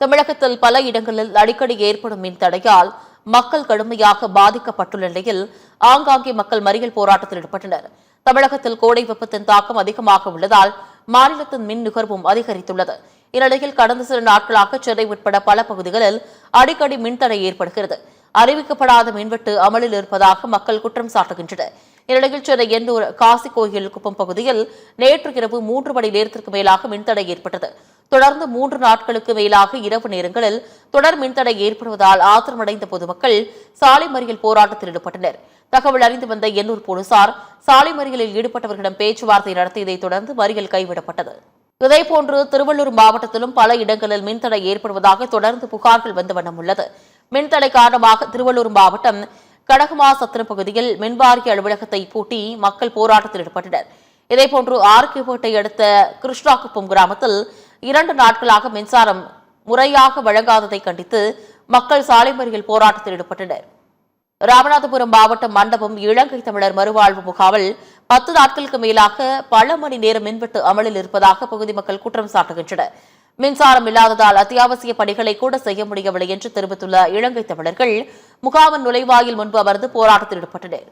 தமிழகத்தில் பல இடங்களில் அடிக்கடி ஏற்படும் மின் தடையால் மக்கள் கடுமையாக பாதிக்கப்பட்டுள்ள நிலையில் ஆங்காங்கே மக்கள் மறியல் போராட்டத்தில் ஈடுபட்டனர். தமிழகத்தில் கோடை வெப்பத்தின் தாக்கம் அதிகமாக உள்ளதால் மாநிலத்தின் மின் நுகர்வும் அதிகரித்துள்ளது. இந்நிலையில் கடந்த சில நாட்களாக சென்னை உட்பட பல பகுதிகளில் அடிக்கடி மின்தடை ஏற்படுகிறது. அறிவிக்கப்படாத மின்வெட்டு அமலில் இருப்பதாக மக்கள் குற்றம் சாட்டுகின்றனர். இந்நிலையில் சென்னை எண்ணூர் காசிக்கோயில் குப்பம் பகுதியில் நேற்று இரவு 3 மணி நேரத்திற்கு மேலாக மின்தடை ஏற்பட்டது. தொடர்ந்து 3 நாட்களுக்கு மேலாக இரவு நேரங்களில் தொடர் மின்தடை ஏற்படுவதால் ஆத்திரமடைந்த பொதுமக்கள் சாலை மறியல் போராட்டத்தில் ஈடுபட்டனர். தகவல் அறிந்து வந்த எண்ணூர் போலீசார் சாலை மறியலில் ஈடுபட்டவர்களிடம் பேச்சுவார்த்தை நடத்தியதைத் தொடர்ந்து மறியல் கைவிடப்பட்டது. இதேபோன்று திருவள்ளூர் மாவட்டத்திலும் பல இடங்களில் மின்தடை ஏற்படுவதாக தொடர்ந்து புகார்கள் வந்த வண்ணம் உள்ளது. மின்தடை காரணமாக திருவள்ளூர் மாவட்டம் கடகமாசத்திரம் பகுதியில் மின்வாரிய அலுவலகத்தை பூட்டி மக்கள் போராட்டத்தில் ஈடுபட்டனர். இதேபோன்று ஆர்கேபேட்டை அடுத்த கிருஷ்ணாகுப்பம் கிராமத்தில் 2 நாட்களாக மின்சாரம் முறையாக வழங்காததை கண்டித்து மக்கள் சாலை மறியல் போராட்டத்தில் ஈடுபட்டனர். ராமநாதபுரம் மாவட்டம் மண்டபம் இலங்கை தமிழர் மறுவாழ்வு முகாமில் 10 நாட்களுக்கு மேலாக பல மணி நேரம் மின்வெட்டு அமலில் இருப்பதாக பகுதி மக்கள் குற்றம் சாட்டுகின்றனர். மின்சாரம் இல்லாததால் அத்தியாவசிய பணிகளை கூட செய்ய முடியவில்லை என்று தெரிவித்துள்ள இலங்கை தமிழர்கள் முகாமின் நுழைவாயில் முன்பு அமர்ந்து போராட்டத்தில் ஈடுபட்டனர்.